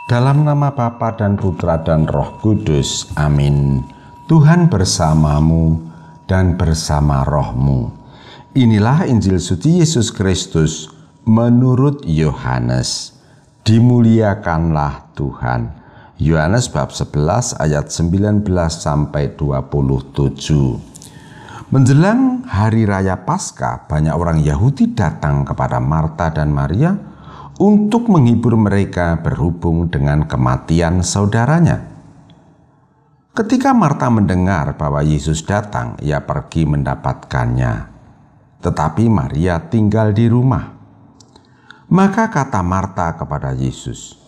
Dalam nama Bapa dan Putra dan Roh Kudus, amin. Tuhan bersamamu dan bersama rohmu. Inilah Injil suci Yesus Kristus menurut Yohanes. Dimuliakanlah Tuhan. Yohanes bab 11 ayat 19 sampai 27. Menjelang hari raya Paskah, banyak orang Yahudi datang kepada Marta dan Maria untuk menghibur mereka berhubung dengan kematian saudaranya. Ketika Marta mendengar bahwa Yesus datang, ia pergi mendapatkannya. Tetapi Maria tinggal di rumah. Maka kata Marta kepada Yesus,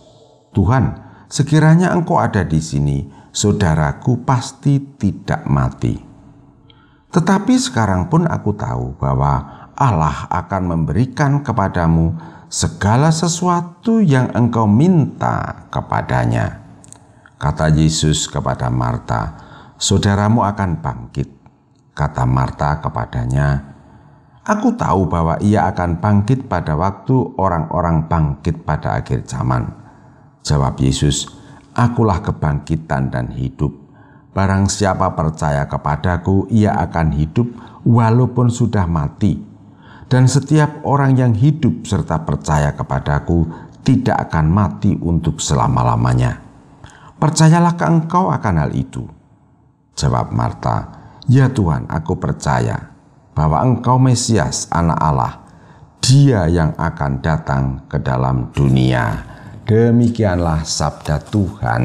"Tuhan, sekiranya Engkau ada di sini, saudaraku pasti tidak mati. Tetapi sekarang pun aku tahu bahwa Allah akan memberikan kepadamu segala sesuatu yang engkau minta kepadanya." Kata Yesus kepada Marta, "Saudaramu akan bangkit." Kata Marta kepadanya, "Aku tahu bahwa ia akan bangkit pada waktu orang-orang bangkit pada akhir zaman." Jawab Yesus, "Akulah kebangkitan dan hidup. Barang siapa percaya kepadaku, ia akan hidup walaupun sudah mati. Dan setiap orang yang hidup serta percaya kepadaku tidak akan mati untuk selama-lamanya. Percayalahkah engkau akan hal itu?" Jawab Marta, "Ya Tuhan, aku percaya bahwa engkau Mesias, anak Allah, Dia yang akan datang ke dalam dunia." Demikianlah sabda Tuhan.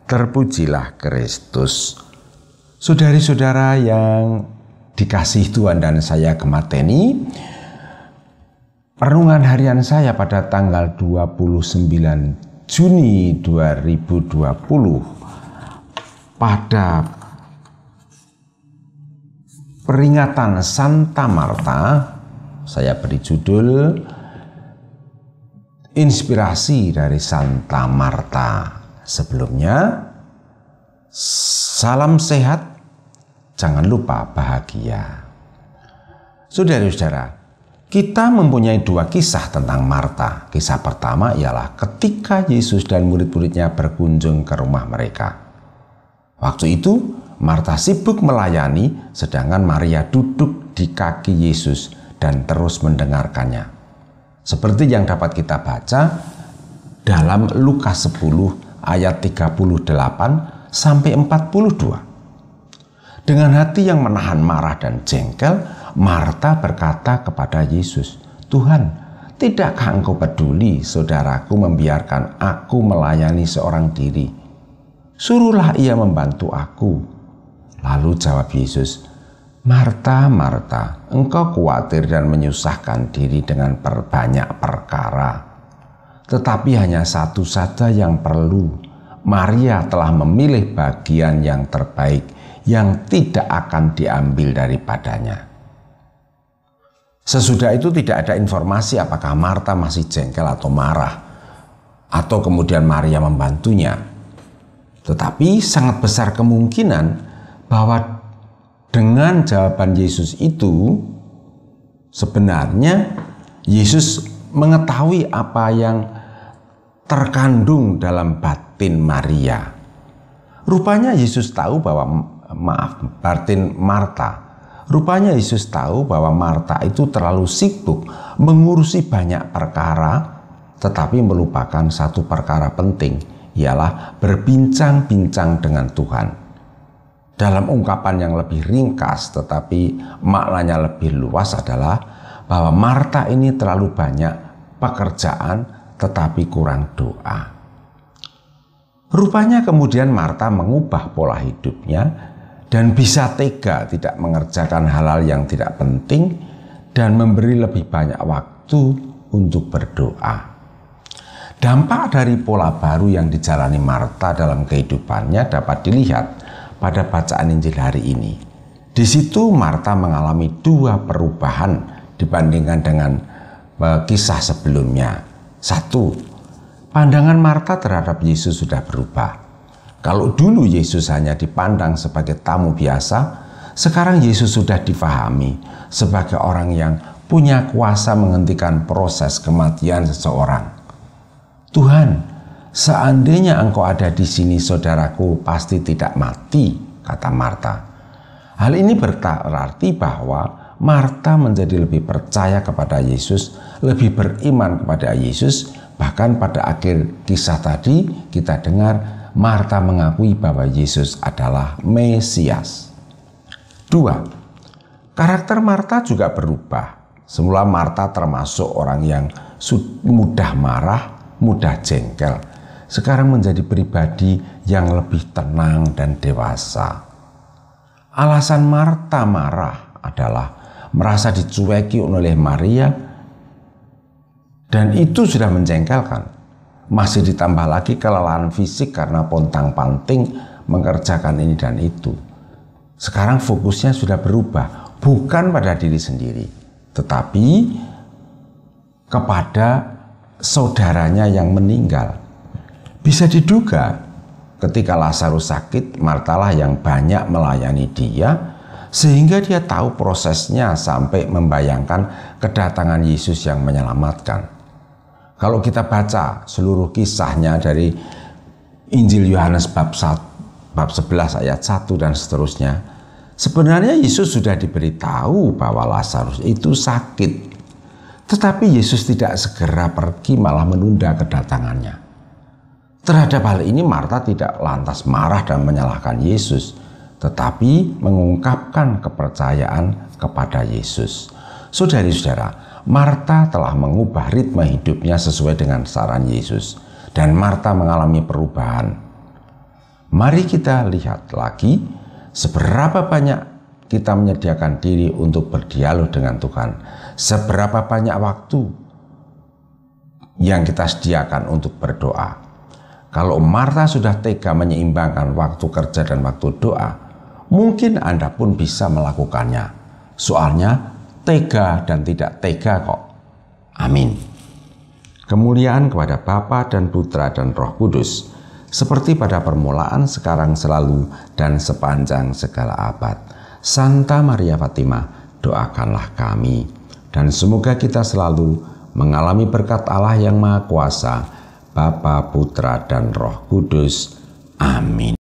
Terpujilah Kristus. Saudari-saudara yang dikasihi Tuhan dan saya gemateni, renungan harian saya pada tanggal 29 Juni 2020 pada peringatan Santa Marta, saya beri judul Inspirasi dari Santa Marta. Sebelumnya, salam sehat, jangan lupa bahagia. Saudara-saudara, kita mempunyai dua kisah tentang Marta. Kisah pertama ialah ketika Yesus dan murid-muridnya berkunjung ke rumah mereka. Waktu itu, Marta sibuk melayani, sedangkan Maria duduk di kaki Yesus dan terus mendengarkannya. Seperti yang dapat kita baca dalam Lukas 10 ayat 38 sampai 42. Dengan hati yang menahan marah dan jengkel, Marta berkata kepada Yesus, "Tuhan, tidakkah engkau peduli saudaraku membiarkan aku melayani seorang diri? Suruhlah ia membantu aku." Lalu jawab Yesus, "Marta, Marta, engkau khawatir dan menyusahkan diri dengan berbanyak perkara. Tetapi hanya satu saja yang perlu. Maria telah memilih bagian yang terbaik, yang tidak akan diambil daripadanya." Sesudah itu tidak ada informasi apakah Marta masih jengkel atau marah, atau kemudian Maria membantunya. Tetapi sangat besar kemungkinan bahwa dengan jawaban Yesus itu, sebenarnya Yesus mengetahui apa yang terkandung dalam batin Maria. Rupanya Yesus tahu bahwa batin Marta. Rupanya Yesus tahu bahwa Marta itu terlalu sibuk mengurusi banyak perkara, tetapi melupakan satu perkara penting, ialah berbincang-bincang dengan Tuhan. Dalam ungkapan yang lebih ringkas tetapi maknanya lebih luas adalah bahwa Marta ini terlalu banyak pekerjaan tetapi kurang doa. Rupanya kemudian Marta mengubah pola hidupnya dan bisa tega tidak mengerjakan hal-hal yang tidak penting dan memberi lebih banyak waktu untuk berdoa. Dampak dari pola baru yang dijalani Marta dalam kehidupannya dapat dilihat pada bacaan Injil hari ini. Di situ Marta mengalami dua perubahan dibandingkan dengan kisah sebelumnya. Satu, pandangan Marta terhadap Yesus sudah berubah. Kalau dulu Yesus hanya dipandang sebagai tamu biasa, sekarang Yesus sudah difahami sebagai orang yang punya kuasa menghentikan proses kematian seseorang. "Tuhan, "Seandainya engkau ada di sini, saudaraku pasti tidak mati," kata Marta. Hal ini berarti bahwa Marta menjadi lebih percaya kepada Yesus, lebih beriman kepada Yesus. Bahkan pada akhir kisah tadi kita dengar Marta mengakui bahwa Yesus adalah Mesias. 2. Karakter Marta juga berubah. Semula Marta termasuk orang yang mudah marah, mudah jengkel. Sekarang menjadi pribadi yang lebih tenang dan dewasa. Alasan Marta marah adalah merasa dicueki oleh Maria, dan itu sudah menjengkelkan. Masih ditambah lagi kelelahan fisik karena pontang-panting mengerjakan ini dan itu. Sekarang fokusnya sudah berubah, bukan pada diri sendiri, tetapi kepada saudaranya yang meninggal. Bisa diduga ketika Lazarus sakit, Martalah yang banyak melayani dia, sehingga dia tahu prosesnya sampai membayangkan kedatangan Yesus yang menyelamatkan. Kalau kita baca seluruh kisahnya dari Injil Yohanes bab 11 ayat 1 dan seterusnya, sebenarnya Yesus sudah diberitahu bahwa Lazarus itu sakit. Tetapi Yesus tidak segera pergi, malah menunda kedatangannya. Terhadap hal ini Marta tidak lantas marah dan menyalahkan Yesus, tetapi mengungkapkan kepercayaan kepada Yesus. Saudari-saudara, Marta telah mengubah ritme hidupnya sesuai dengan saran Yesus, dan Marta mengalami perubahan. Mari kita lihat lagi seberapa banyak kita menyediakan diri untuk berdialog dengan Tuhan, seberapa banyak waktu yang kita sediakan untuk berdoa. Kalau Marta sudah tega menyeimbangkan waktu kerja dan waktu doa, mungkin Anda pun bisa melakukannya. Soalnya tega dan tidak tega kok. Amin. Kemuliaan kepada Bapa dan Putra dan Roh Kudus, seperti pada permulaan, sekarang, selalu, dan sepanjang segala abad. Santa Maria Fatima, doakanlah kami. Dan semoga kita selalu mengalami berkat Allah yang Maha Kuasa, Bapa, Putra, dan Roh Kudus. Amin.